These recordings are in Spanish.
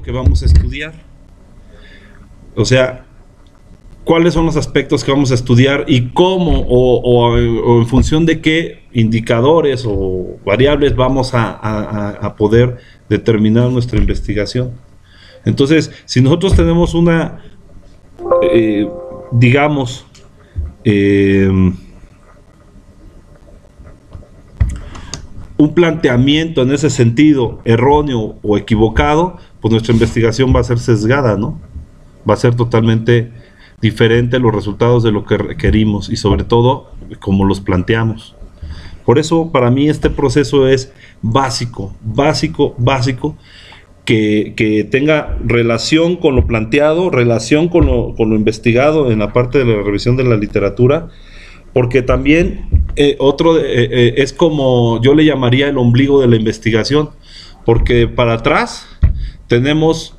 que vamos a estudiar. O sea, cuáles son los aspectos que vamos a estudiar y cómo o en función de qué indicadores o variables vamos a poder determinar nuestra investigación. Entonces, si nosotros tenemos una, digamos, un planteamiento en ese sentido erróneo o equivocado, pues nuestra investigación va a ser sesgada, ¿no? Va a ser totalmente diferente los resultados de lo que requerimos y sobre todo como los planteamos. Por eso para mí este proceso es básico, que tenga relación con lo planteado, relación con lo investigado en la parte de la revisión de la literatura, porque también es como yo le llamaría el ombligo de la investigación, porque para atrás tenemos,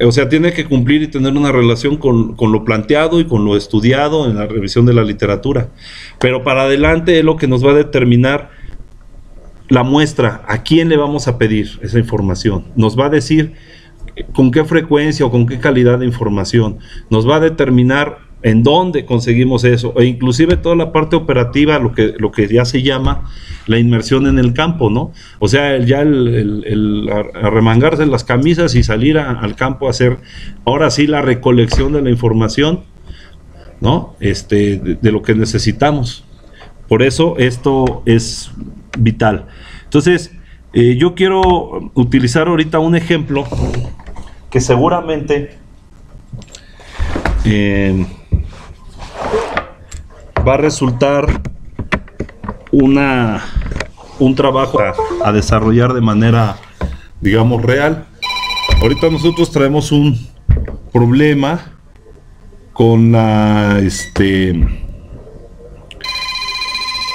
o sea, tiene que cumplir y tener una relación con lo planteado y con lo estudiado en la revisión de la literatura, pero para adelante es lo que nos va a determinar la muestra, a quién le vamos a pedir esa información, nos va a decir con qué frecuencia o con qué calidad de información, nos va a determinar en dónde conseguimos eso, e inclusive toda la parte operativa, lo que ya se llama la inmersión en el campo, ¿no? O sea, ya el arremangarse las camisas y salir al campo a hacer, ahora sí, la recolección de la información, ¿no? De lo que necesitamos. Por eso esto es vital. Entonces, yo quiero utilizar ahorita un ejemplo que seguramente va a resultar un trabajo a desarrollar de manera, digamos, real. Ahorita nosotros traemos un problema con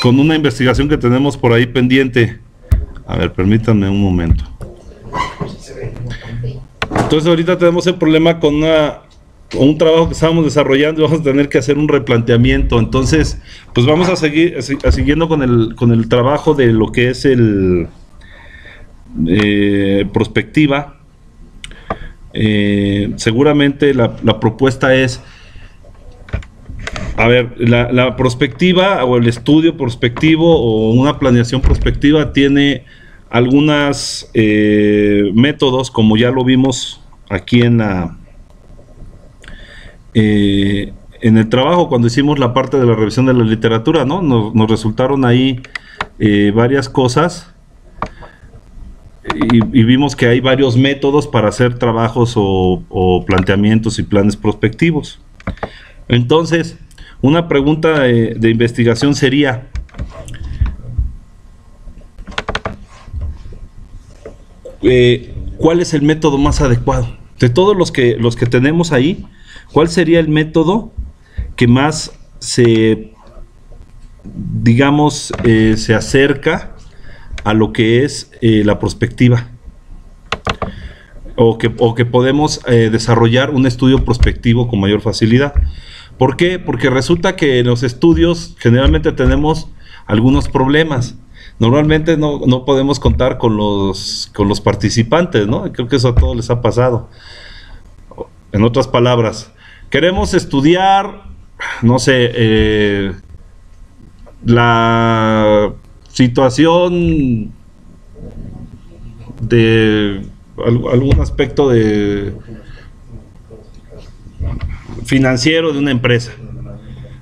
con una investigación que tenemos por ahí pendiente. A ver, permítanme un momento. Entonces ahorita tenemos el problema con un trabajo que estábamos desarrollando y vamos a tener que hacer un replanteamiento. Entonces, pues vamos a seguir siguiendo con el trabajo de lo que es el prospectiva. Seguramente la propuesta es, a ver, la prospectiva o el estudio prospectivo o una planeación prospectiva tiene algunos métodos, como ya lo vimos aquí en el trabajo cuando hicimos la parte de la revisión de la literatura, ¿no? Nos resultaron ahí varias cosas y vimos que hay varios métodos para hacer trabajos o planteamientos y planes prospectivos. Entonces, una pregunta de investigación sería: ¿cuál es el método más adecuado? De todos los que tenemos ahí, ¿cuál sería el método que más digamos, se acerca a lo que es la prospectiva? O que podemos desarrollar un estudio prospectivo con mayor facilidad. ¿Por qué? Porque resulta que en los estudios generalmente tenemos algunos problemas. Normalmente no podemos contar con los participantes, ¿no? Creo que eso a todos les ha pasado. En otras palabras, queremos estudiar, no sé, la situación de algún aspecto financiero de una empresa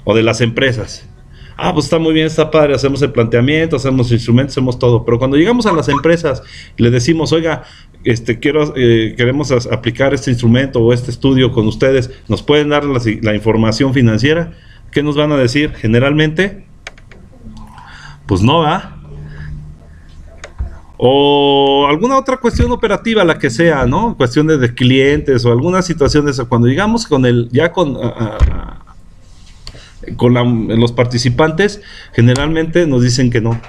o de las empresas. Ah, pues está muy bien, está padre, hacemos el planteamiento, hacemos instrumentos, hacemos todo, pero cuando llegamos a las empresas y le decimos, oiga, queremos aplicar este instrumento o este estudio con ustedes, ¿nos pueden dar la información financiera? ¿Qué nos van a decir? Generalmente, pues no, ¿ah? O alguna otra cuestión operativa, la que sea, ¿no? Cuestiones de clientes o algunas situaciones. Cuando llegamos con los participantes, generalmente nos dicen que no.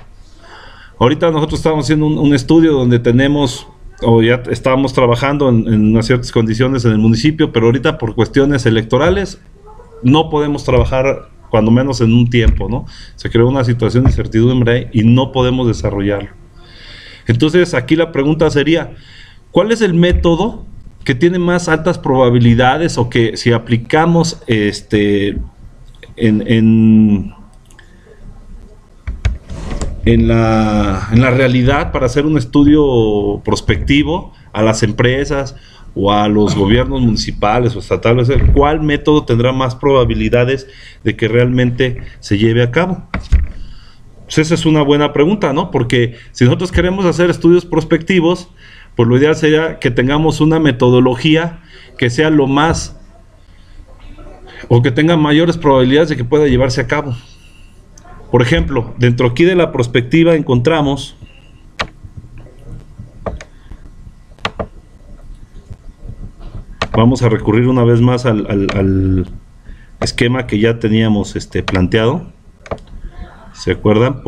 Ahorita nosotros estamos haciendo un estudio donde tenemos, o ya estábamos trabajando en unas ciertas condiciones en el municipio, pero ahorita por cuestiones electorales no podemos trabajar, cuando menos en un tiempo, ¿no? Se creó una situación de incertidumbre y no podemos desarrollarlo. Entonces aquí la pregunta sería, ¿cuál es el método que tiene más altas probabilidades, o que si aplicamos en la realidad para hacer un estudio prospectivo a las empresas o a los gobiernos municipales o estatales, ¿cuál método tendrá más probabilidades de que realmente se lleve a cabo? Pues esa es una buena pregunta, ¿no? Porque si nosotros queremos hacer estudios prospectivos, pues lo ideal sería que tengamos una metodología que sea lo más, o que tenga mayores probabilidades de que pueda llevarse a cabo. Por ejemplo, dentro aquí de la prospectiva encontramos vamos a recurrir una vez más al esquema que ya teníamos planteado. ¿Se acuerdan?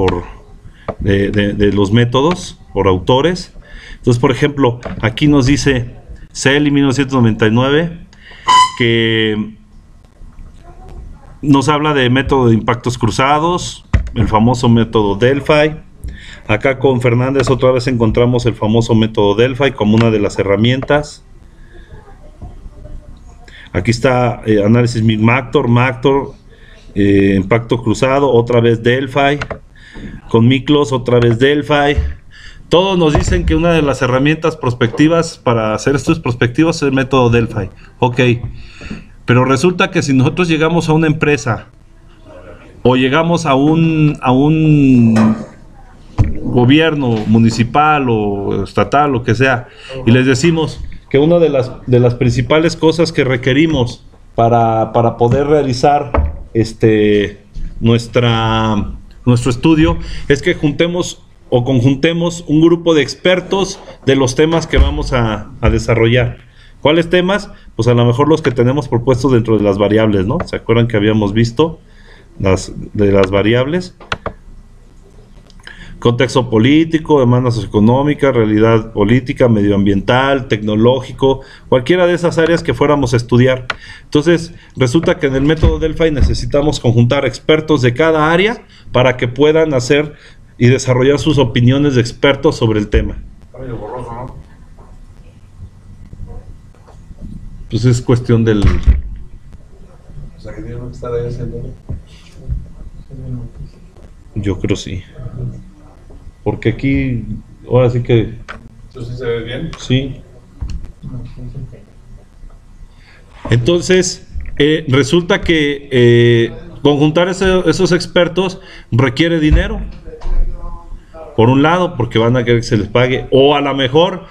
De los métodos, por autores. Entonces, por ejemplo, aquí nos dice Selly 1999, que nos habla de método de impactos cruzados, el famoso método Delphi. Acá con Fernández otra vez encontramos el famoso método Delphi como una de las herramientas. Aquí está análisis MACTOR, impacto cruzado, otra vez Delphi. Con Miklos, otra vez Delphi. Todos nos dicen que una de las herramientas prospectivas para hacer estudios prospectivos es el método Delphi. Ok, pero resulta que si nosotros llegamos a una empresa o llegamos a un gobierno municipal o estatal, lo que sea, y les decimos que una de las principales cosas que requerimos para poder realizar nuestro estudio es que juntemos o conjuntemos un grupo de expertos de los temas que vamos a desarrollar. ¿Cuáles temas? Pues a lo mejor los que tenemos propuestos dentro de las variables, ¿no? ¿Se acuerdan que habíamos visto las variables? Contexto político, demanda socioeconómica, realidad política, medioambiental, tecnológico, cualquiera de esas áreas que fuéramos a estudiar. Entonces, resulta que en el método Delphi necesitamos conjuntar expertos de cada área para que puedan hacer y desarrollar sus opiniones de expertos sobre el tema. Borroso, ¿no? Pues es cuestión del... O sea, que tiene que estar ahí haciéndolo. Yo creo sí. Porque aquí, ahora sí que... ¿Entonces se ve bien? Sí. Entonces, resulta que conjuntar esos expertos requiere dinero. Por un lado, porque van a querer que se les pague. O a lo mejor,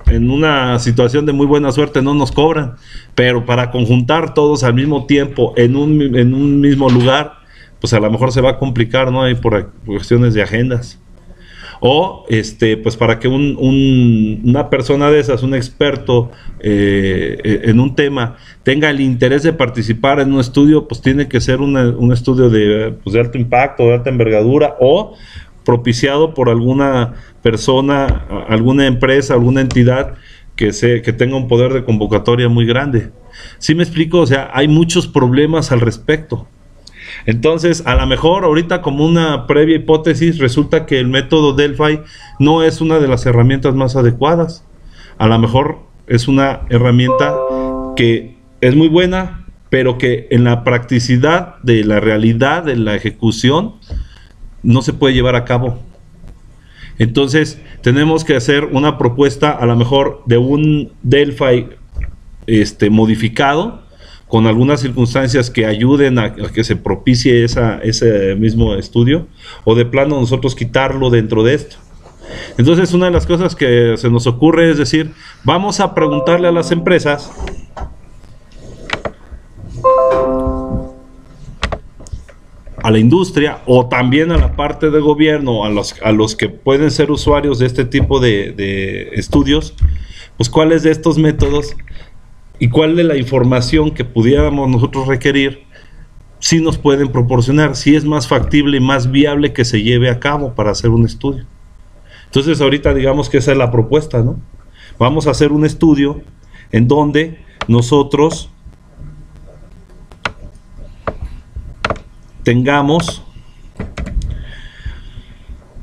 en una situación de muy buena suerte, no nos cobran. Pero para conjuntar todos al mismo tiempo, en un mismo lugar, pues a lo mejor se va a complicar, ¿no? Hay por cuestiones de agendas. O pues para que una persona de esas, un experto en un tema, tenga el interés de participar en un estudio, pues tiene que ser un estudio de alto impacto, de alta envergadura, o propiciado por alguna persona, alguna empresa, alguna entidad que tenga un poder de convocatoria muy grande. ¿Sí me explico? O sea, hay muchos problemas al respecto. Entonces, a lo mejor ahorita, como una previa hipótesis, resulta que el método Delphi no es una de las herramientas más adecuadas. A lo mejor es una herramienta que es muy buena, pero que en la practicidad de la realidad, de la ejecución, no se puede llevar a cabo. Entonces, tenemos que hacer una propuesta, a lo mejor, de un Delphi modificado, con algunas circunstancias que ayuden a que se propicie ese mismo estudio, o de plano nosotros quitarlo dentro de esto. Entonces, una de las cosas que se nos ocurre es decir, vamos a preguntarle a las empresas a la industria, o también a la parte de gobierno, a los que pueden ser usuarios de este tipo de estudios, pues cuáles de estos métodos y cuál de la información que pudiéramos nosotros requerir si nos pueden proporcionar, si es más factible y más viable que se lleve a cabo para hacer un estudio. Entonces ahorita digamos que esa es la propuesta, ¿no? Vamos a hacer un estudio en donde nosotros tengamos,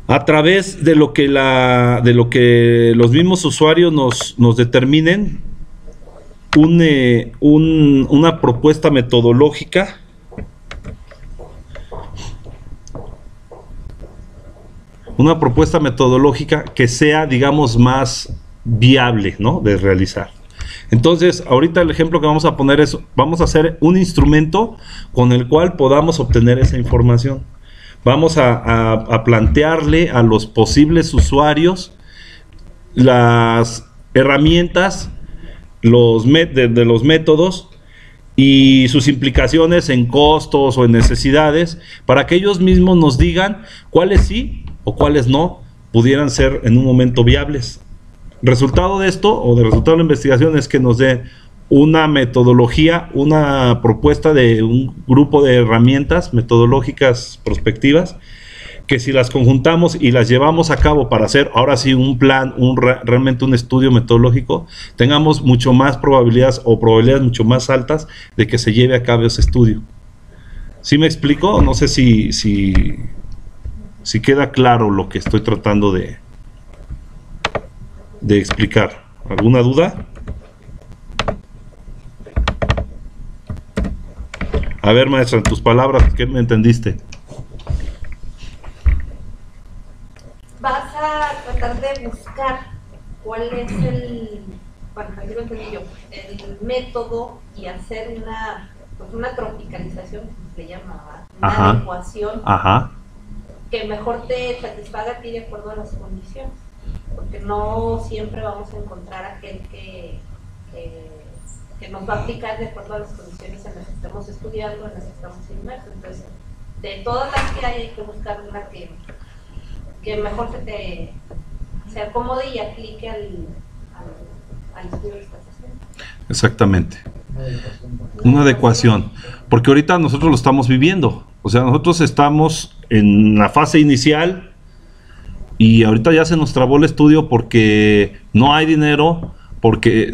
a través de lo que los mismos usuarios nos determinen, una propuesta metodológica que sea, digamos, más viable, ¿no?, de realizar. Entonces, ahorita el ejemplo que vamos a poner es, vamos a hacer un instrumento con el cual podamos obtener esa información. Vamos a plantearle a los posibles usuarios las herramientas, de los métodos y sus implicaciones en costos o en necesidades, para que ellos mismos nos digan cuáles sí o cuáles no pudieran ser en un momento viables. Resultado de esto, o de resultado de la investigación, es que nos dé una metodología, una propuesta de un grupo de herramientas metodológicas prospectivas, que si las conjuntamos y las llevamos a cabo para hacer ahora sí un plan, realmente un estudio metodológico, tengamos mucho más probabilidades, o probabilidades mucho más altas de que se lleve a cabo ese estudio. ¿Sí me explico? No sé si queda claro lo que estoy tratando de explicar. ¿Alguna duda? A ver, maestra, en tus palabras, ¿qué me entendiste? Vas a tratar de buscar cuál es bueno, aquí lo entendí yo, el método, y hacer una tropicalización, que se llama, una adecuación que mejor te satisfaga a ti de acuerdo a las condiciones, porque no siempre vamos a encontrar aquel que nos va a aplicar de acuerdo a las condiciones en las que estamos estudiando, en las que estamos inmersos. Entonces, de todas las que hay que buscar una que mejor se acomode y aplique al estudio que estás haciendo. Exactamente. Una adecuación. Porque ahorita nosotros lo estamos viviendo. O sea, nosotros estamos en la fase inicial y ahorita ya se nos trabó el estudio porque no hay dinero, porque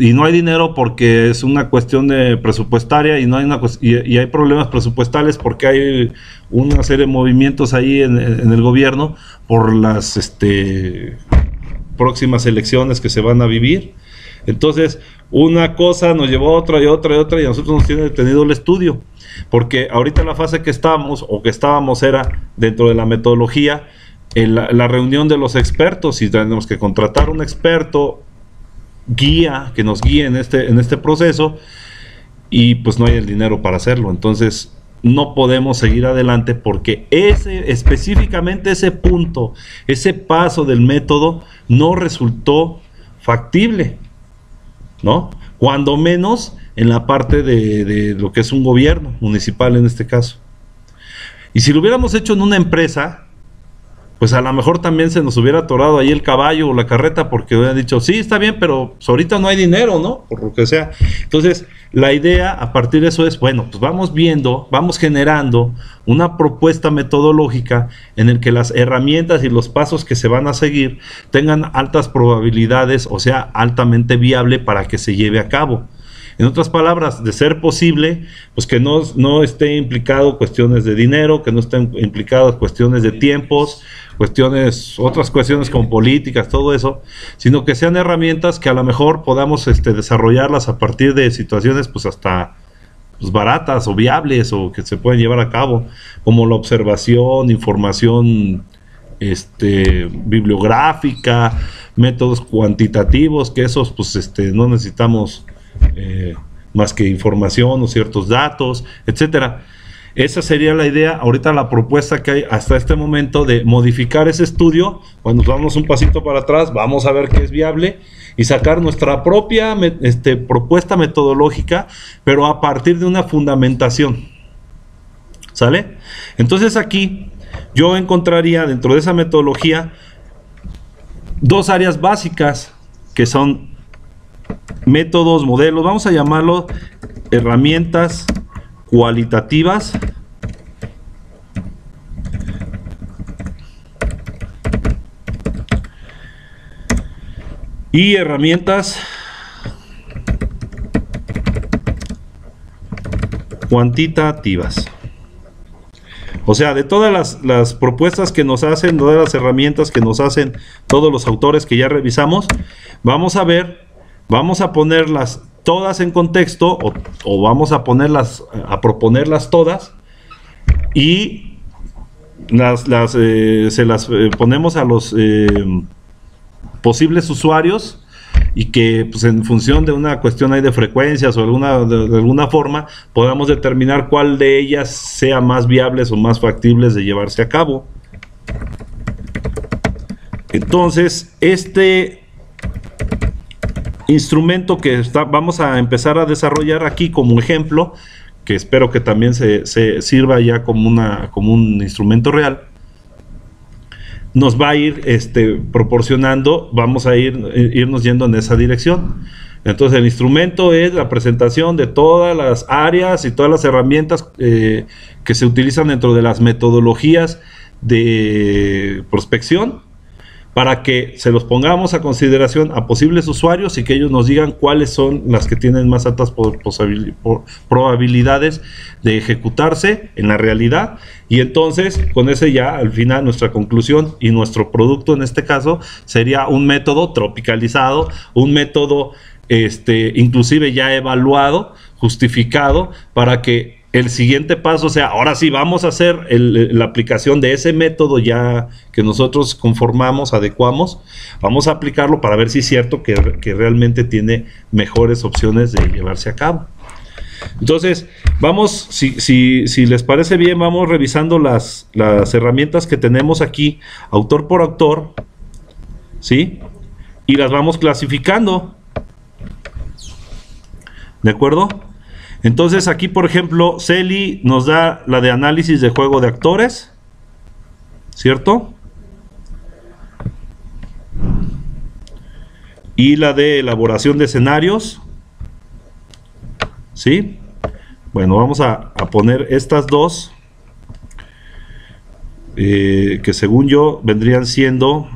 es una cuestión de presupuestaria, y no hay y hay problemas presupuestales porque hay una serie de movimientos ahí en el gobierno por las próximas elecciones que se van a vivir. Entonces, una cosa nos llevó a otra y otra y otra, y a nosotros nos tiene detenido el estudio, porque ahorita la fase que estamos o que estábamos era dentro de la metodología, la reunión de los expertos, y tenemos que contratar un experto guía que nos guíe en este proceso, y pues no hay el dinero para hacerlo. Entonces no podemos seguir adelante porque específicamente ese punto, ese paso del método no resultó factible, ¿no? Cuando menos en la parte de lo que es un gobierno municipal en este caso. Y si lo hubiéramos hecho en una empresa, pues a lo mejor también se nos hubiera atorado ahí el caballo o la carreta, porque hubieran dicho, sí, está bien, pero pues ahorita no hay dinero, ¿no? Por lo que sea. Entonces, la idea a partir de eso es, bueno, pues vamos viendo, vamos generando una propuesta metodológica en el que las herramientas y los pasos que se van a seguir tengan altas probabilidades, o sea, altamente viable para que se lleve a cabo. En otras palabras, de ser posible, pues que no esté implicado cuestiones de dinero, que no estén implicadas cuestiones de tiempos, otras cuestiones como políticas, todo eso, sino que sean herramientas que a lo mejor podamos desarrollarlas a partir de situaciones pues hasta pues baratas o viables, o que se pueden llevar a cabo, como la observación, información bibliográfica, métodos cuantitativos, que esos pues no necesitamos más que información o ciertos datos, etcétera. Esa sería la idea. Ahorita la propuesta que hay hasta este momento de modificar ese estudio, cuando vamos un pasito para atrás, vamos a ver qué es viable y sacar nuestra propia propuesta metodológica, pero a partir de una fundamentación. ¿Sale? Entonces aquí yo encontraría dentro de esa metodología dos áreas básicas que son métodos, modelos, vamos a llamarlo herramientas cualitativas y herramientas cuantitativas. O sea, de todas las propuestas que nos hacen, todas las herramientas que nos hacen todos los autores que ya revisamos, vamos a ponerlas todas en contexto, o vamos a ponerlas, a proponerlas todas, y se las ponemos a los posibles usuarios, y que pues, en función de una cuestión ahí de frecuencias o de alguna forma podamos determinar cuál de ellas sea más viables o más factibles de llevarse a cabo. Entonces, este instrumento que vamos a empezar a desarrollar aquí como ejemplo, que espero que también se sirva ya como un instrumento real, nos va a ir proporcionando, vamos a irnos yendo en esa dirección. Entonces el instrumento es la presentación de todas las áreas y todas las herramientas que se utilizan dentro de las metodologías de prospección, para que se los pongamos a consideración a posibles usuarios y que ellos nos digan cuáles son las que tienen más altas probabilidades de ejecutarse en la realidad. Y entonces, con ese ya al final nuestra conclusión y nuestro producto en este caso sería un método tropicalizado, un método inclusive ya evaluado, justificado, para que el siguiente paso sea, ahora sí vamos a hacer la aplicación de ese método ya que nosotros conformamos, adecuamos, vamos a aplicarlo para ver si es cierto que realmente tiene mejores opciones de llevarse a cabo. Entonces, vamos, si les parece bien, vamos revisando las herramientas que tenemos aquí, autor por autor, ¿sí? Y las vamos clasificando, ¿de acuerdo? Entonces aquí, por ejemplo, CELI nos da la de análisis de juego de actores, ¿cierto? Y la de elaboración de escenarios, ¿sí? Bueno, vamos a poner estas dos, que según yo vendrían siendo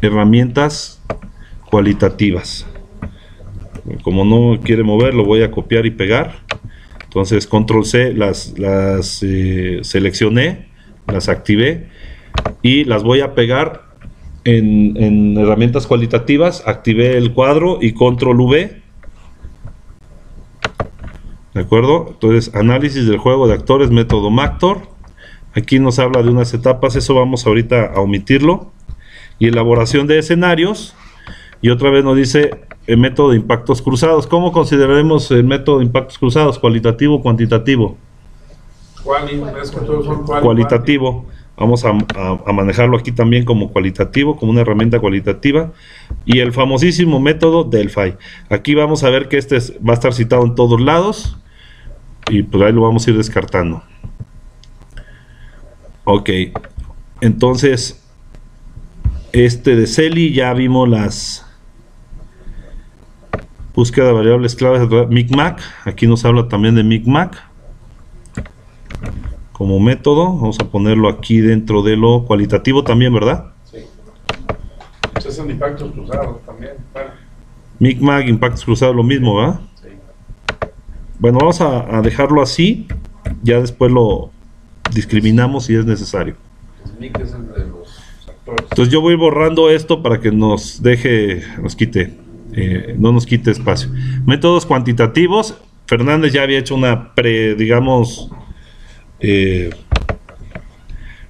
herramientas cualitativas. Como no quiere mover, lo voy a copiar y pegar. Entonces control C, las seleccioné, las activé y las voy a pegar en herramientas cualitativas. Activé el cuadro y control V, ¿de acuerdo? Entonces análisis del juego de actores, método Mactor. Aquí nos habla de unas etapas, eso vamos ahorita a omitirlo. Y elaboración de escenarios. Y otra vez nos dice el método de impactos cruzados. ¿Cómo consideraremos el método de impactos cruzados? ¿Cualitativo o cuantitativo? Cualitativo. Vamos a manejarlo aquí también como cualitativo, como una herramienta cualitativa. Y el famosísimo método Delphi. Aquí vamos a ver que va a estar citado en todos lados. Y pues ahí lo vamos a ir descartando. Ok. Entonces, de CELI ya vimos las búsqueda de variables claves, Micmac. Aquí nos habla también de Micmac como método. Vamos a ponerlo aquí dentro de lo cualitativo también, ¿verdad? Sí. Ese es el impactos cruzados también. Bueno. Micmac, impactos cruzados, lo mismo, ¿verdad? Sí. Bueno, vamos a dejarlo así. Ya después lo discriminamos si es necesario. Mic es el de los actores. Entonces yo voy borrando esto para que nos quite, no nos quite espacio. Métodos cuantitativos. Fernández ya había hecho una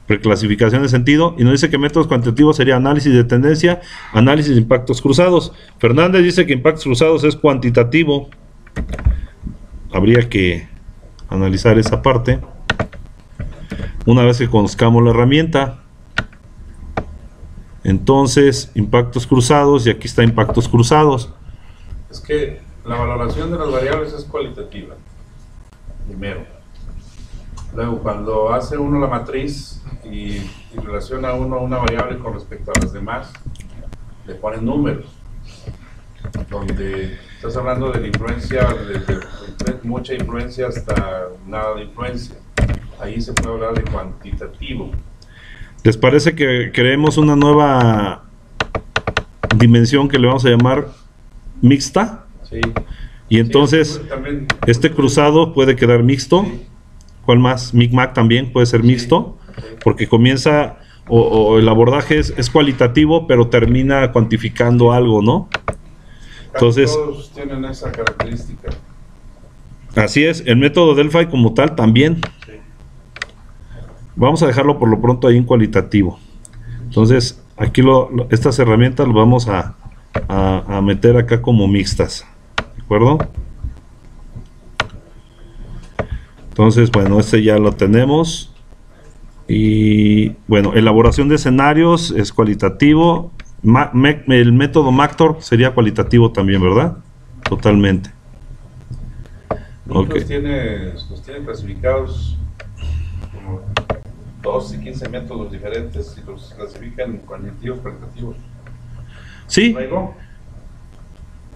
preclasificación de sentido y nos dice que métodos cuantitativos sería análisis de tendencia, análisis de impactos cruzados. Fernández dice que impactos cruzados es cuantitativo. Habría que analizar esa parte una vez que conozcamos la herramienta. Entonces, impactos cruzados, y aquí está impactos cruzados. Es que la valoración de las variables es cualitativa, primero. Luego, cuando hace uno la matriz y relaciona uno una variable con respecto a las demás, le ponen números. Donde estás hablando de la influencia, de mucha influencia hasta nada de influencia. Ahí se puede hablar de cuantitativo. ¿Les parece que creemos una nueva dimensión que le vamos a llamar mixta? Sí. Y entonces, sí, también, este cruzado puede quedar mixto. Sí. ¿Cuál más? Micmac también puede ser mixto, sí. porque comienza o el abordaje es cualitativo, pero termina cuantificando algo, ¿no? Entonces, todos tienen esa característica. Así es, el método Delphi como tal también. Sí. Vamos a dejarlo por lo pronto ahí en cualitativo. Entonces, aquí estas herramientas las vamos a meter acá como mixtas. ¿De acuerdo? Entonces, bueno, este ya lo tenemos. Y bueno, elaboración de escenarios es cualitativo. El método Mactor sería cualitativo también, ¿verdad? Totalmente. Los tiene clasificados como 12 y 15 métodos diferentes y los clasifican en cualitativos, cualitativos. Sí. ¿Traigo?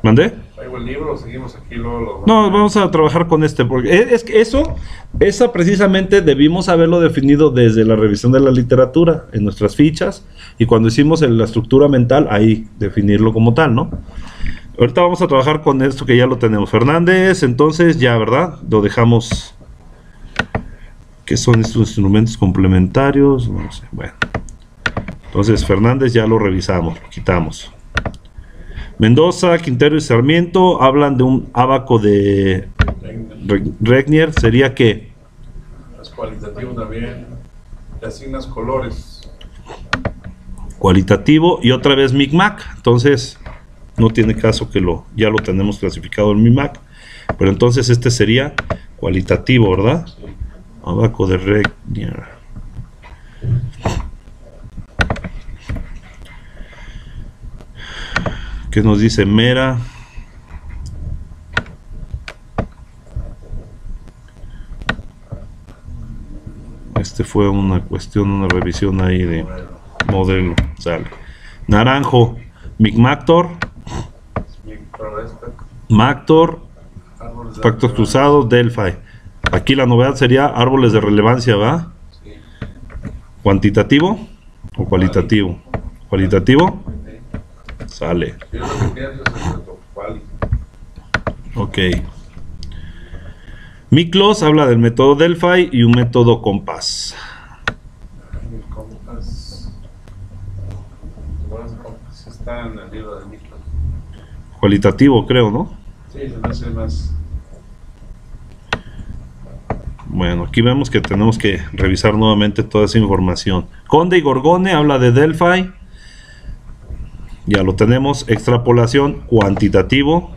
¿Mandé? ¿Traigo el libro o seguimos aquí luego? No, vamos a trabajar con este, porque es que esa precisamente debimos haberlo definido desde la revisión de la literatura, en nuestras fichas, y cuando hicimos la estructura mental, ahí definirlo como tal, ¿no? Ahorita vamos a trabajar con esto que ya lo tenemos. Fernández, entonces ya, ¿verdad? Lo dejamos. ¿Qué son estos instrumentos complementarios? No sé, bueno. Entonces Fernández ya lo revisamos, lo quitamos. Mendoza, Quintero y Sarmiento hablan de un ábaco de Regnier. ¿Sería qué? Es cualitativo también. Le asignas colores. Cualitativo y otra vez Micmac. Entonces no tiene caso que ya lo tenemos clasificado en Micmac. Pero entonces este sería cualitativo, ¿verdad? Sí. Ábaco de Regnier. ¿Qué nos dice Mera? Este fue una cuestión, una revisión ahí de modelo. Sale. Naranjo, Micmactor, Mactor, Pactos Cruzados, Delphi. Aquí la novedad sería árboles de relevancia, ¿va? Sí. ¿Cuantitativo o cualitativo? ¿Cualitativo? Sale. Ok. Miklos habla del método Delphi y un método Compass. El Compass. Bueno, el Compass está en el libro de Miklos. Cualitativo, creo, ¿no? Sí, se me hace más. Bueno, aquí vemos que tenemos que revisar nuevamente toda esa información. Conde y Gorgone habla de Delphi. Ya lo tenemos. Extrapolación, cuantitativo.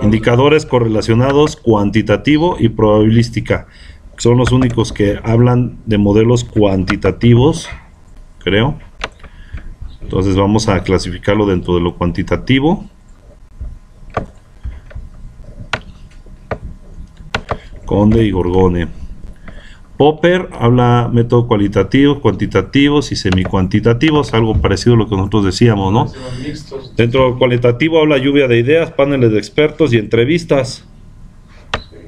Indicadores correlacionados, cuantitativo y probabilística. Son los únicos que hablan de modelos cuantitativos, creo. Entonces vamos a clasificarlo dentro de lo cuantitativo. Conde y Gorgone. Popper habla método cualitativo, cuantitativos y semicuantitativos, algo parecido a lo que nosotros decíamos, ¿no? Dentro del cualitativo habla lluvia de ideas, paneles de expertos y entrevistas. Sí.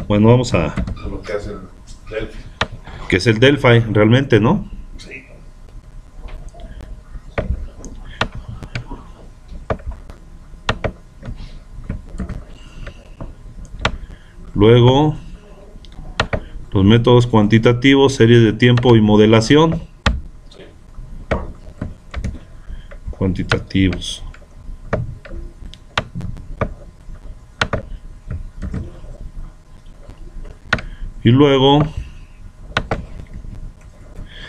Bueno, vamos a... Eso es lo que hace el Delphi. Que es el Delphi, realmente, ¿no? Sí. Luego... los métodos cuantitativos, series de tiempo y modelación. Sí. Cuantitativos. Y luego,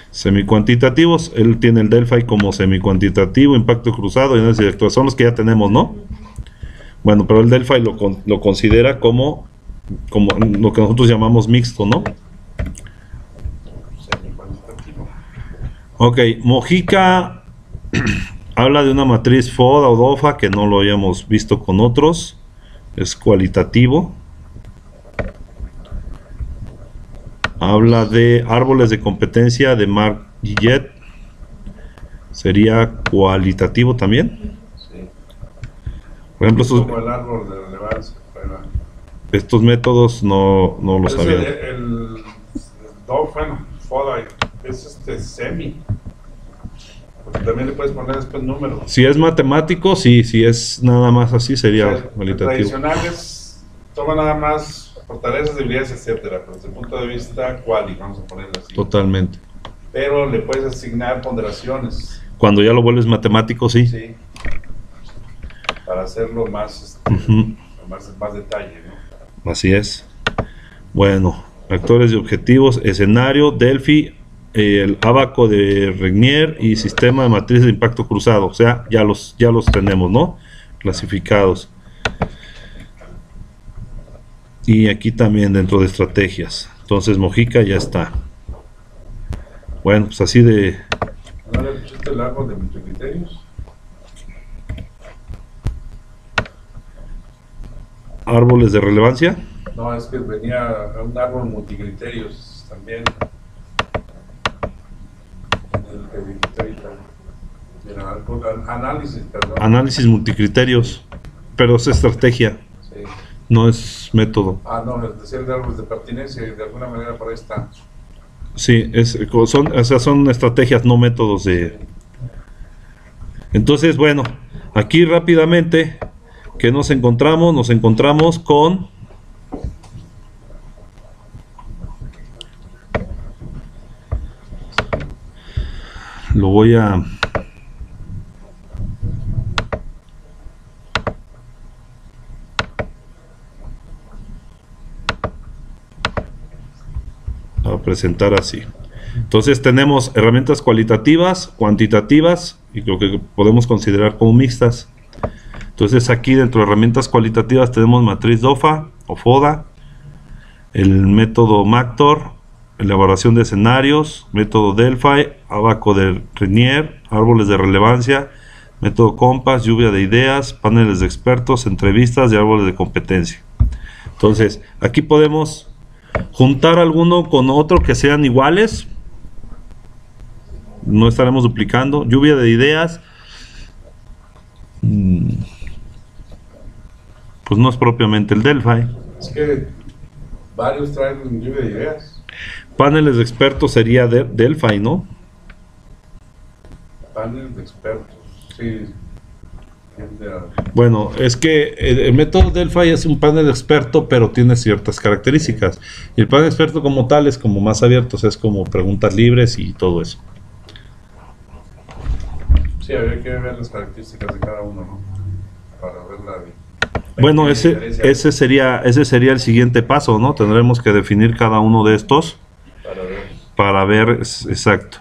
semicuantitativos. Él tiene el Delphi como semicuantitativo, impacto cruzado y análisis director. Son los que ya tenemos, ¿no? Bueno, pero el Delphi lo considera como lo que nosotros llamamos mixto, ¿no? Ok, Mojica habla de una matriz FODA o DOFA que no lo hayamos visto con otros. Es cualitativo. Habla de árboles de competencia de Mark Gillet. Sería cualitativo también. Sí. Por ejemplo, como el árbol de relevancia. Estos métodos no lo sabía. El bueno, FODA es semi. Porque también le puedes poner después números. Si es matemático, sí, si es nada más así sería O sea, cualitativo. tradicionales toma nada más fortalezas, debilidades, etcétera, pero desde el punto de vista quali, vamos a ponerlo así. Totalmente. pero le puedes asignar ponderaciones. Cuando ya lo vuelves matemático, sí. Sí, para hacerlo más, más detalle, ¿no? Así es. Bueno, factores y objetivos, escenario, Delphi, el ábaco de Regnier y sistema de matriz de impacto cruzado. O sea, ya los tenemos, ¿no? Clasificados. Y aquí también dentro de estrategias. Entonces Mojica ya está. Bueno, pues así de... ¿No le pusiste el árbol de multicriterios? Árboles de relevancia. No, es que venía un árbol multicriterios también. El que dijiste ahorita. Mira, análisis, perdón. Análisis multicriterios. Pero es estrategia, Sí. no es método. Ah, no, es decir, de árboles de pertinencia, y de alguna manera por ahí está. Sí, son estrategias, no métodos de... Entonces, bueno, aquí rápidamente, ¿qué nos encontramos? Nos encontramos con... Lo voy a... presentar así. Entonces tenemos herramientas cualitativas, cuantitativas y lo que podemos considerar como mixtas. Entonces aquí dentro de herramientas cualitativas tenemos matriz DOFA o FODA, el método MACTOR, elaboración de escenarios, método Delphi, ábaco de Regnier, árboles de relevancia, método COMPAS, lluvia de ideas, paneles de expertos, entrevistas y árboles de competencia. Entonces aquí podemos juntar alguno con otro que sean iguales, no estaremos duplicando. Lluvia de ideas, pues no es propiamente el Delphi. Es que varios traen lluvia de ideas. Paneles de expertos sería Delphi, ¿no? Panel de expertos, sí. Bueno, es que el método Delphi es un panel experto, pero tiene ciertas características. Y el panel experto como tal es como más abierto, o sea, es como preguntas libres y todo eso. Sí, habría que ver las características de cada uno, ¿no? Para ver bueno, ese sería el siguiente paso, ¿no? Tendremos que definir cada uno de estos para ver exacto.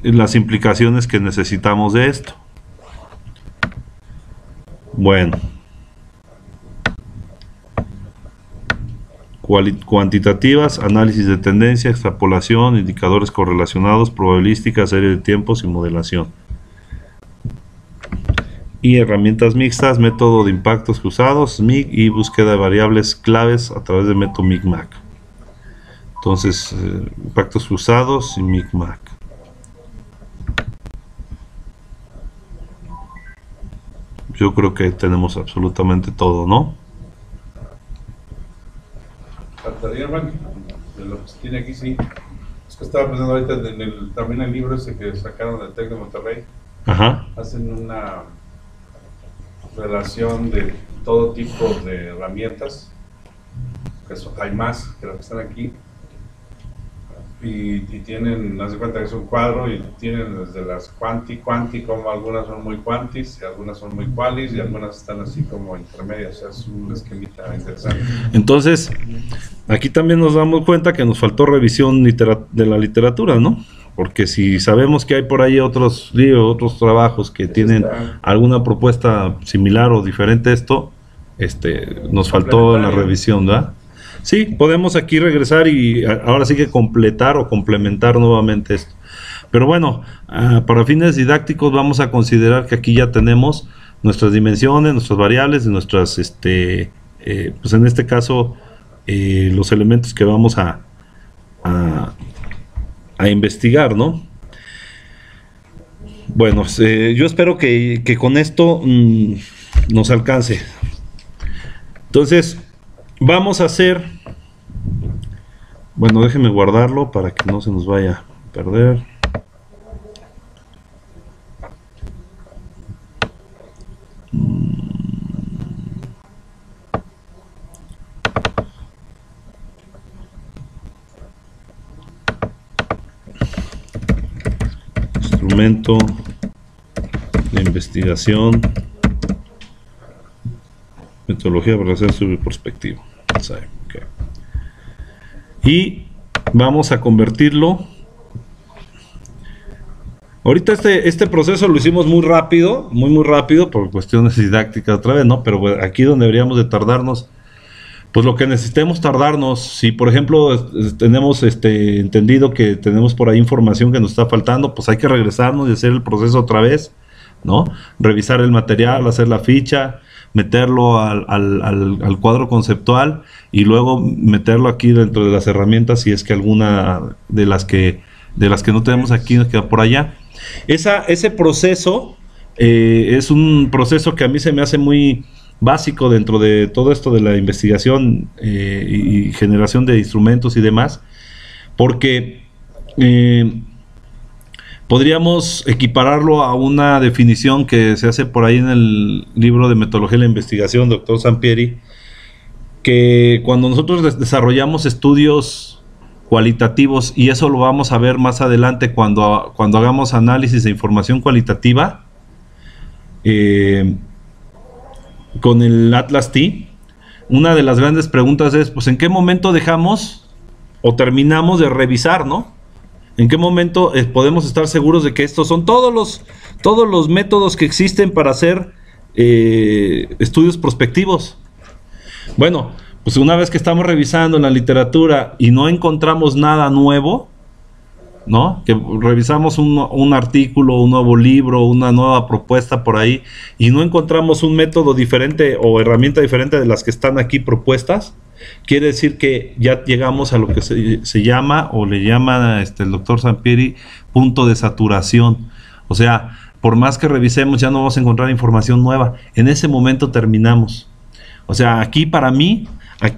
Las implicaciones que necesitamos de esto. Bueno, cuantitativas, análisis de tendencia, extrapolación, indicadores correlacionados, probabilística, serie de tiempos y modelación. Y herramientas mixtas, método de impactos cruzados, SMIC, y búsqueda de variables claves a través de método MICMAC. Entonces, impactos cruzados y MICMAC. Yo creo que tenemos absolutamente todo, ¿no? Faltaría, bueno, de lo que se tiene aquí, sí. Es que estaba pensando ahorita también el libro ese que sacaron del TEC de Monterrey. Ajá. Hacen una relación de todo tipo de herramientas, que hay más que las que están aquí. Y tienen, haz de cuenta que es un cuadro y tienen desde las quanti, como algunas son muy quantis, y algunas son muy qualis, y algunas están así como intermedias. O sea, es un esquemita interesante. Entonces, aquí también nos damos cuenta que nos faltó revisión de la literatura, ¿no? Porque si sabemos que hay por ahí otros libros, otros trabajos que tienen alguna propuesta similar o diferente a esto, nos faltó la revisión, ¿verdad? Sí, podemos aquí regresar y ahora sí que completar o complementar nuevamente esto. Pero bueno, para fines didácticos vamos a considerar que aquí ya tenemos nuestras dimensiones, nuestras variables, nuestras, pues en este caso, los elementos que vamos a investigar, ¿no? Bueno, yo espero que con esto nos alcance. Entonces, vamos a hacer, bueno, déjenme guardarlo para que no se nos vaya a perder. instrumento de investigación, metodología para hacer su perspectiva. Okay. Y vamos a convertirlo. Ahorita este proceso lo hicimos muy rápido, muy rápido por cuestiones didácticas otra vez, ¿no? Pero bueno, aquí donde deberíamos de tardarnos, pues lo que necesitemos tardarnos, si por ejemplo tenemos entendido que tenemos por ahí información que nos está faltando, pues hay que regresarnos y hacer el proceso otra vez, ¿no? Revisar el material, hacer la ficha, meterlo al cuadro conceptual y luego meterlo aquí dentro de las herramientas si es que alguna de las que no tenemos aquí nos queda por allá. Ese proceso es un proceso que a mí se me hace muy básico dentro de todo esto de la investigación y generación de instrumentos y demás, porque podríamos equipararlo a una definición que se hace por ahí en el libro de Metodología de la Investigación, doctor Sampieri, que cuando nosotros desarrollamos estudios cualitativos, y eso lo vamos a ver más adelante cuando hagamos análisis de información cualitativa con el Atlas T, una de las grandes preguntas es, pues, ¿en qué momento dejamos o terminamos de revisar, ¿no? ¿En qué momento podemos estar seguros de que estos son todos los métodos que existen para hacer estudios prospectivos? Bueno, pues una vez que estamos revisando en la literatura y no encontramos nada nuevo, ¿no? Que revisamos un artículo, un nuevo libro, una nueva propuesta por ahí y no encontramos un método diferente o herramienta diferente de las que están aquí propuestas, quiere decir que ya llegamos a lo que se llama o le llama el doctor Sampieri punto de saturación. O sea, por más que revisemos ya no vamos a encontrar información nueva. En ese momento terminamos. O sea, aquí para mí,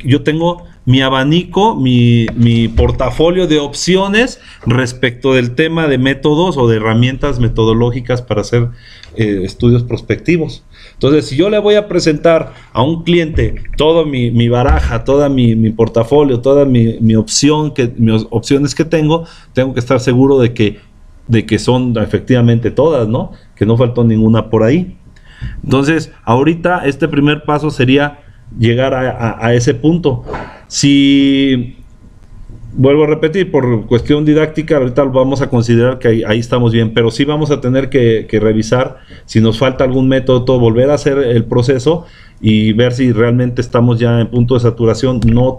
yo tengo mi abanico, mi portafolio de opciones respecto del tema de métodos o de herramientas metodológicas para hacer estudios prospectivos. Entonces, si yo le voy a presentar a un cliente toda mi baraja, toda mi portafolio, toda mis opciones que tengo que estar seguro de que son efectivamente todas, ¿no? Que no faltó ninguna por ahí. Entonces, ahorita este primer paso sería llegar a ese punto. Si vuelvo a repetir, por cuestión didáctica, ahorita vamos a considerar que ahí estamos bien, pero sí vamos a tener que revisar si nos falta algún método, volver a hacer el proceso y ver si realmente estamos ya en punto de saturación. No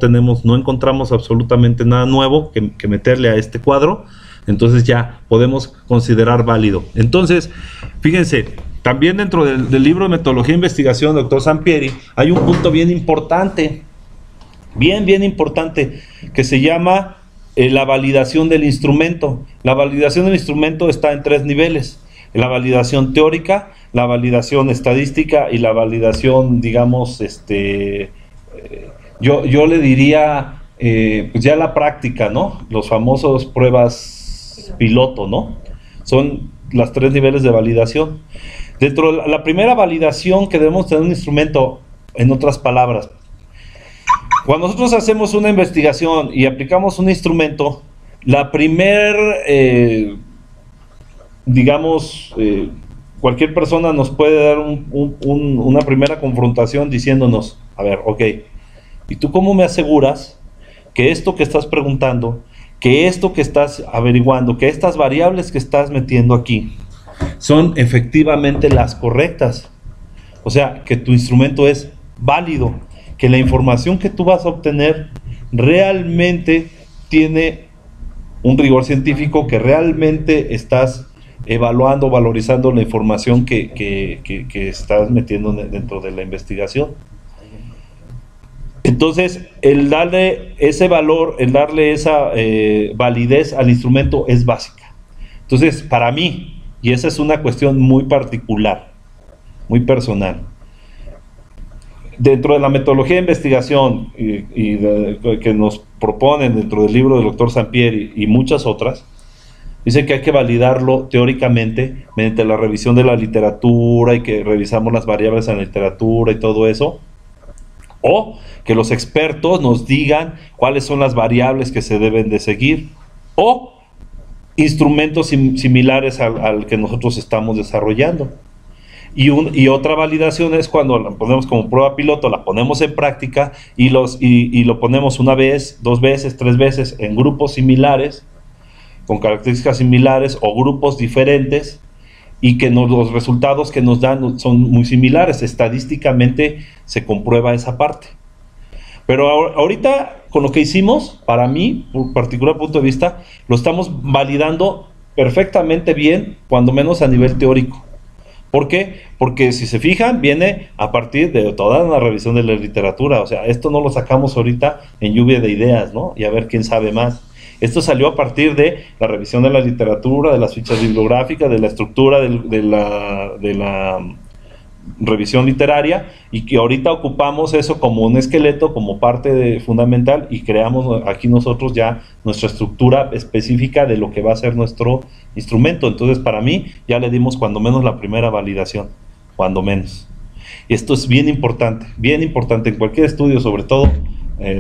encontramos absolutamente nada nuevo que meterle a este cuadro, entonces ya podemos considerar válido. Entonces, fíjense, también dentro del libro de Metodología e Investigación, doctor Sampieri, hay un punto bien importante, bien importante, que se llama la validación del instrumento. La validación del instrumento está en 3 niveles: la validación teórica, la validación estadística y la validación, digamos, yo le diría, pues ya la práctica, ¿no? Los famosos pruebas piloto, ¿no? Son los 3 niveles de validación. Dentro de la primera validación que debemos tener un instrumento, en otras palabras, cuando nosotros hacemos una investigación y aplicamos un instrumento, la cualquier persona nos puede dar una primera confrontación diciéndonos, a ver, ok, ¿y tú cómo me aseguras que esto que estás preguntando, que esto que estás averiguando, que estas variables que estás metiendo aquí son efectivamente las correctas? O sea, que tu instrumento es válido, que la información que tú vas a obtener realmente tiene un rigor científico, que realmente estás evaluando, valorizando la información que estás metiendo dentro de la investigación. Entonces, el darle ese valor, el darle esa validez al instrumento es básica. Entonces, para mí, y esa es una cuestión muy particular, muy personal, dentro de la metodología de investigación que nos proponen dentro del libro del doctor Sampieri y muchas otras, dice que hay que validarlo teóricamente mediante la revisión de la literatura y que revisamos las variables en la literatura y todo eso, o que los expertos nos digan cuáles son las variables que se deben de seguir, o instrumentos similares al que nosotros estamos desarrollando. Y otra validación es cuando la ponemos como prueba piloto, la ponemos en práctica y lo ponemos una vez, 2 veces, 3 veces en grupos similares, con características similares o grupos diferentes, y que los resultados que nos dan son muy similares. Estadísticamente se comprueba esa parte. Pero ahorita, con lo que hicimos, para mí, por particular punto de vista, lo estamos validando perfectamente bien, cuando menos a nivel teórico. ¿Por qué? Porque si se fijan, viene a partir de toda la revisión de la literatura. O sea, esto no lo sacamos ahorita en lluvia de ideas, ¿no? Y a ver quién sabe más. Esto salió a partir de la revisión de la literatura, de las fichas bibliográficas, de la estructura de la revisión literaria, y que ahorita ocupamos eso como un esqueleto, como parte fundamental, y creamos aquí nosotros ya nuestra estructura específica de lo que va a ser nuestro instrumento. Entonces, para mí, ya le dimos cuando menos la primera validación, cuando menos. Y esto es bien importante en cualquier estudio, sobre todo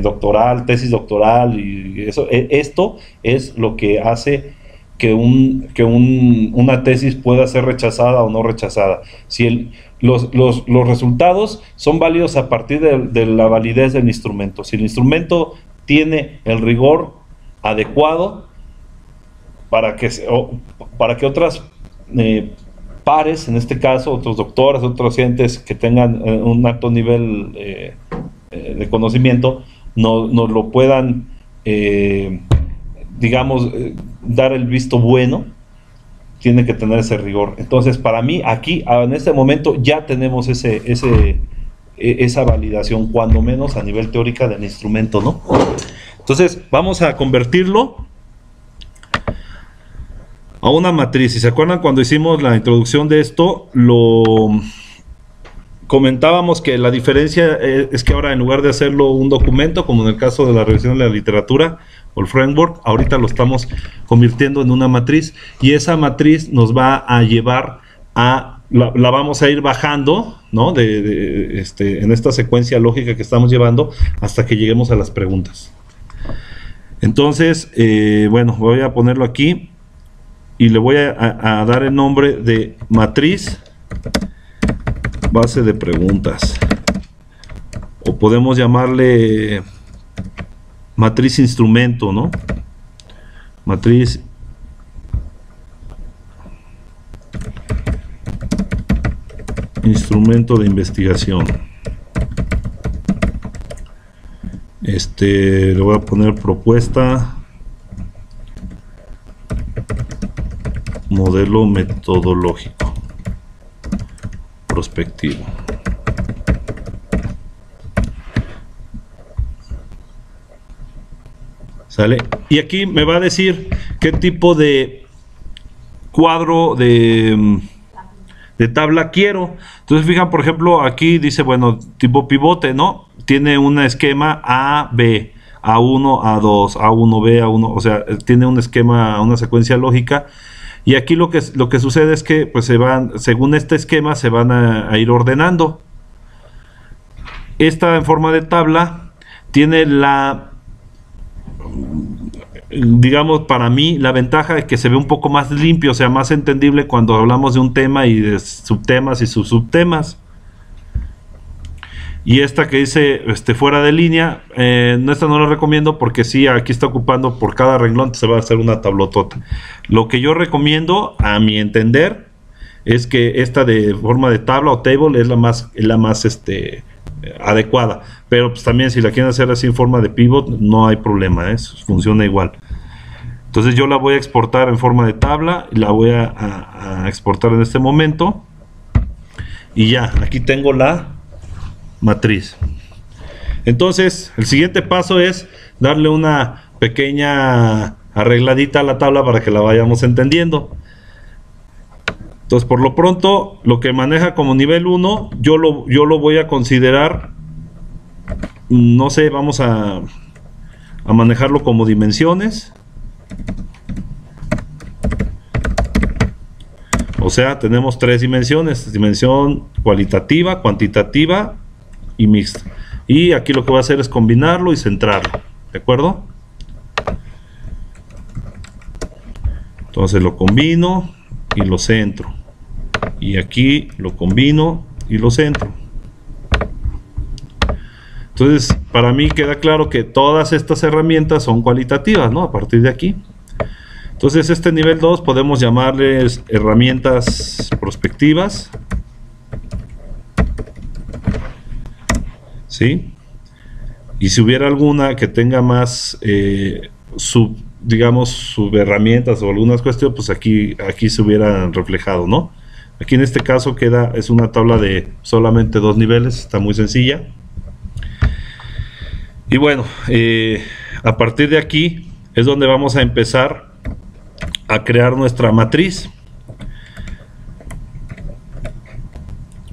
doctoral, tesis doctoral, y eso. Esto es lo que hace que una tesis pueda ser rechazada o no rechazada. Si los resultados son válidos a partir de la validez del instrumento. Si el instrumento tiene el rigor adecuado para que otras pares, en este caso otros doctores, otros gentes que tengan un alto nivel de conocimiento, nos lo puedan dar el visto bueno, tiene que tener ese rigor. Entonces, para mí, aquí, en este momento, ya tenemos esa validación, cuando menos a nivel teórica del instrumento, ¿no? Entonces, vamos a convertirlo a una matriz. Si se acuerdan, cuando hicimos la introducción de esto, comentábamos que la diferencia es que ahora, en lugar de hacerlo un documento, como en el caso de la revisión de la literatura o el framework, ahorita lo estamos convirtiendo en una matriz, y esa matriz nos va a llevar la vamos a ir bajando, ¿no? En esta secuencia lógica que estamos llevando, hasta que lleguemos a las preguntas. Entonces, bueno, voy a ponerlo aquí y le voy a dar el nombre de matriz base de preguntas, o podemos llamarle matriz instrumento, ¿no? Matriz instrumento de investigación. Le voy a poner propuesta, modelo metodológico prospectivo. ¿Sale? Y aquí me va a decir qué tipo de cuadro de tabla quiero. Entonces, fijan, por ejemplo, aquí dice, bueno, tipo pivote, ¿no? Tiene un esquema A, B, A1, A2, A1B, A1, o sea, tiene un esquema, una secuencia lógica. Y aquí lo que sucede es que, pues, según este esquema, se van a ir ordenando. Esta, en forma de tabla, tiene digamos, para mí, la ventaja de que se ve un poco más limpio, o sea, más entendible cuando hablamos de un tema y de subtemas y sus subtemas. Y esta que dice fuera de línea, esta no la recomiendo, porque sí, aquí está ocupando por cada renglón, se va a hacer una tablotota. Lo que yo recomiendo, a mi entender, es que esta de forma de tabla o table es la más adecuada. Pero pues también, si la quieren hacer así en forma de pivot, no hay problema, funciona igual. Entonces yo la voy a exportar en forma de tabla, y la voy a exportar en este momento, y ya, aquí tengo la matriz. Entonces, el siguiente paso es darle una pequeña arregladita a la tabla para que la vayamos entendiendo. Entonces, por lo pronto, lo que maneja como nivel 1, yo lo voy a considerar, no sé, vamos a manejarlo como dimensiones. O sea, tenemos 3 dimensiones: dimensión cualitativa, cuantitativa y mixta. Y aquí lo que voy a hacer es combinarlo y centrarlo, ¿de acuerdo? Entonces lo combino y lo centro. Y aquí lo combino y lo centro. Entonces, para mí queda claro que todas estas herramientas son cualitativas, ¿no? A partir de aquí. Entonces, este nivel 2 podemos llamarles herramientas prospectivas. ¿Sí? Y si hubiera alguna que tenga más digamos, subherramientas o algunas cuestiones, pues aquí se hubieran reflejado, ¿no? Aquí en este caso es una tabla de solamente 2 niveles, está muy sencilla. Y bueno, a partir de aquí es donde vamos a empezar a crear nuestra matriz.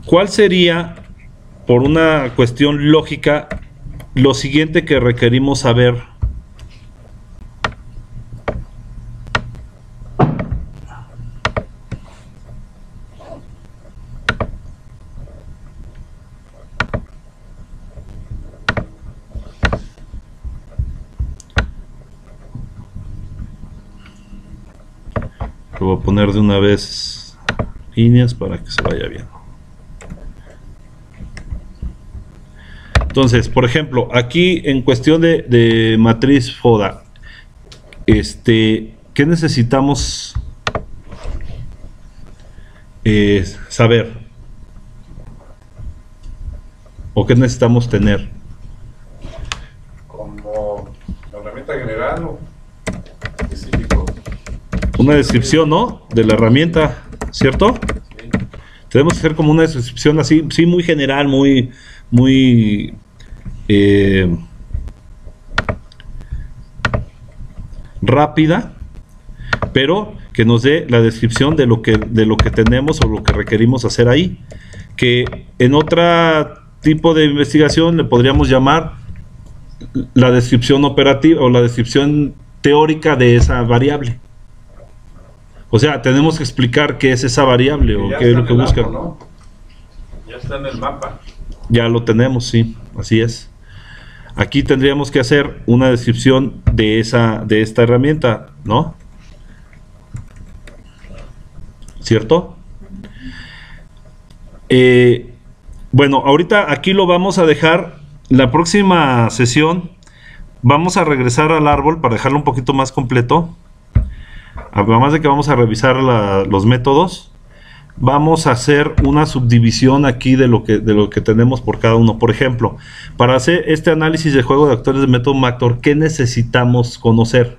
¿Cuál sería, por una cuestión lógica, lo siguiente que requerimos saber? Lo voy a poner de una vez líneas para que se vaya viendo. Entonces, por ejemplo, aquí en cuestión de matriz FODA, ¿qué necesitamos saber? ¿O qué necesitamos tener? Como herramienta general o específico. Una descripción, ¿no? De la herramienta, ¿cierto? Sí. Tenemos que hacer como una descripción así, sí, muy general, muy rápida, pero que nos dé la descripción de lo que tenemos o lo que requerimos hacer ahí, que en otro tipo de investigación le podríamos llamar la descripción operativa o la descripción teórica de esa variable. O sea, tenemos que explicar qué es esa variable o qué es lo que busca. ¿No? Ya está en el mapa. Ya lo tenemos, sí, así es. Aquí tendríamos que hacer una descripción de esta herramienta, ¿no? ¿Cierto? Bueno, ahorita aquí lo vamos a dejar. La próxima sesión vamos a regresar al árbol para dejarlo un poquito más completo. Además de que vamos a revisar los métodos, vamos a hacer una subdivisión aquí de lo que tenemos por cada uno. Por ejemplo, para hacer este análisis de juego de actores de método Mactor, ¿qué necesitamos conocer?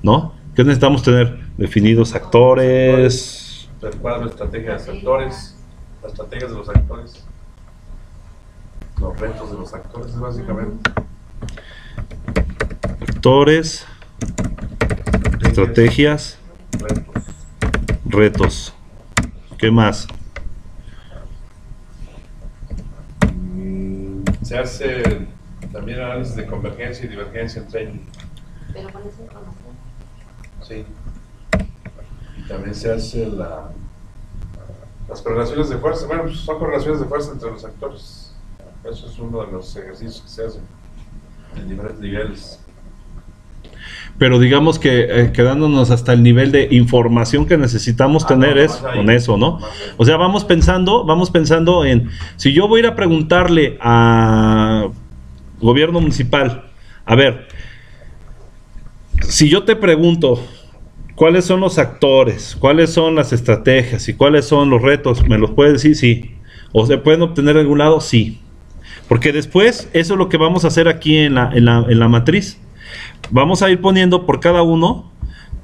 ¿No? ¿Qué necesitamos tener? Definidos actores. El cuadro, estrategia de actores, las estrategias de los actores, los retos de los actores, básicamente. Actores, estrategias, retos. ¿Qué más? Se hace también análisis de convergencia y divergencia entre ellos. Pero con esa información. Sí. Y también se hace las correlaciones de fuerza. Bueno, pues son correlaciones de fuerza entre los actores. Eso es uno de los ejercicios que se hacen en diferentes niveles. Pero digamos que quedándonos hasta el nivel de información que necesitamos tener es con eso, ¿no? O sea, vamos pensando en, si yo voy a ir a preguntarle a gobierno municipal, a ver, si yo te pregunto cuáles son los actores, cuáles son las estrategias y cuáles son los retos, ¿me los puedes decir? Sí. ¿O se pueden obtener de algún lado? Sí. Porque después, eso es lo que vamos a hacer aquí en la matriz. Vamos a ir poniendo por cada uno,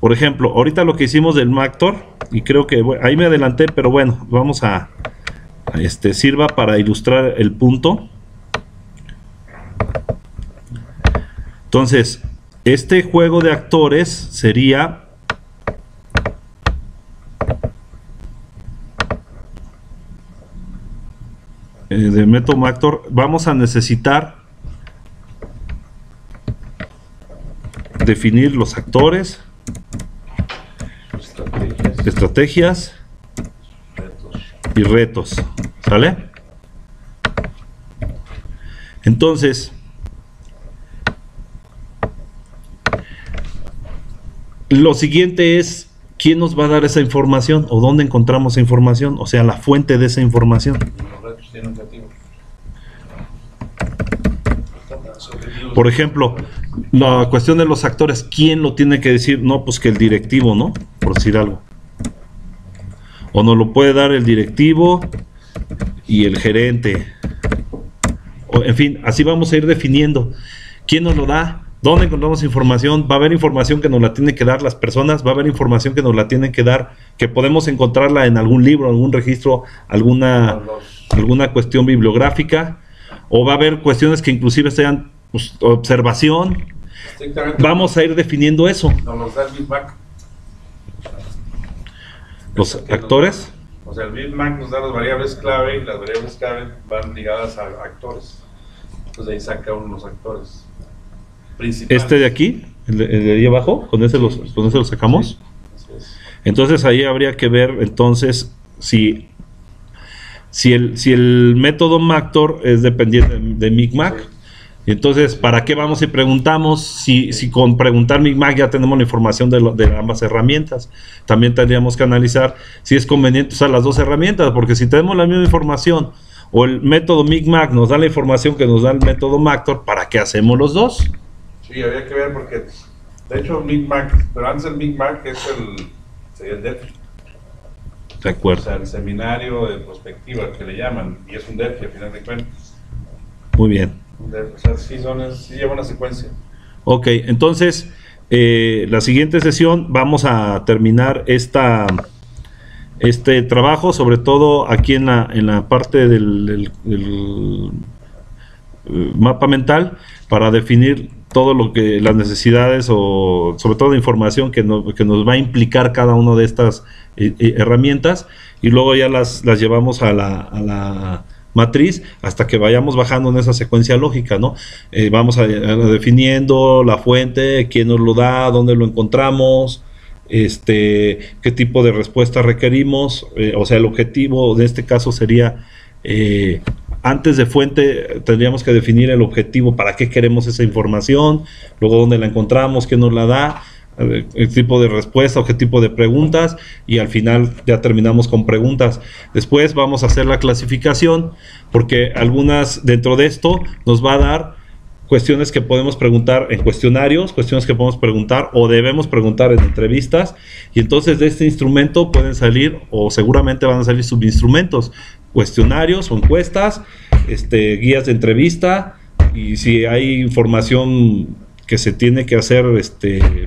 por ejemplo, ahorita lo que hicimos del Mactor, y creo que ahí me adelanté, pero bueno, vamos a sirva para ilustrar el punto. Entonces, este juego de actores sería de método Mactor. Vamos a necesitar definir los actores, estrategias y retos, ¿sale? Entonces, Lo siguiente es, ¿quién nos va a dar esa información o dónde encontramos esa información? O sea, la fuente de esa información. Los retos tienen objetivos. Por ejemplo, la cuestión de los actores, ¿quién lo tiene que decir? No, pues que el directivo, ¿no? Por decir algo. O nos lo puede dar el directivo y el gerente. O, en fin, así vamos a ir definiendo. ¿Quién nos lo da? ¿Dónde encontramos información? Va a haber información que nos la tienen que dar las personas, va a haber información que nos la tienen que dar, que podemos encontrarla en algún libro, algún registro, alguna cuestión bibliográfica, o va a haber cuestiones que inclusive sean pues, observación. Vamos a ir definiendo eso. Nos da el Big Mac. Los actores. O sea, el Big Mac nos da las variables clave y las variables clave van ligadas a actores. Entonces ahí saca uno los actores principales. Este de aquí, el de ahí abajo, con ese lo sacamos. Sí, así es. Entonces ahí habría que ver entonces si el método Mactor es dependiente de Micmac. Sí. Entonces, ¿para qué vamos y preguntamos? Si con preguntar Micmac ya tenemos la información de ambas herramientas. También tendríamos que analizar si es conveniente usar las dos herramientas, porque si tenemos la misma información o el método Micmac nos da la información que nos da el método Mactor, ¿para qué hacemos los dos? Sí, habría que ver porque, de hecho, Micmac, pero antes el Micmac sería el DEFI. De O acuerdo. sea, el seminario de prospectiva que le llaman, y es un DEFI al final de cuentas. Muy bien. O sea, sí lleva una secuencia. Ok, entonces, la siguiente sesión vamos a terminar este trabajo, sobre todo aquí en la parte del mapa mental, para definir todo lo que las necesidades o sobre todo la información que nos va a implicar cada una de estas herramientas, y luego ya las llevamos a la matriz hasta que vayamos bajando en esa secuencia lógica, ¿no? Vamos a definiendo la fuente, quién nos lo da, dónde lo encontramos, qué tipo de respuesta requerimos, o sea, el objetivo de este caso sería, antes de fuente tendríamos que definir el objetivo, para qué queremos esa información, luego dónde la encontramos, quién nos la da, el tipo de respuesta o qué tipo de preguntas, y al final ya terminamos con preguntas. Después vamos a hacer la clasificación, porque algunas dentro de esto nos va a dar cuestiones que podemos preguntar en cuestionarios, cuestiones que podemos preguntar o debemos preguntar en entrevistas, y entonces de este instrumento pueden salir, o seguramente van a salir subinstrumentos, cuestionarios o encuestas, guías de entrevista, y si hay información que se tiene que hacer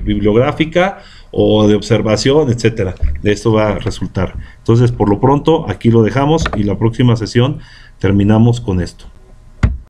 bibliográfica o de observación, etcétera. De esto va a resultar. Entonces, por lo pronto, aquí lo dejamos y la próxima sesión terminamos con esto.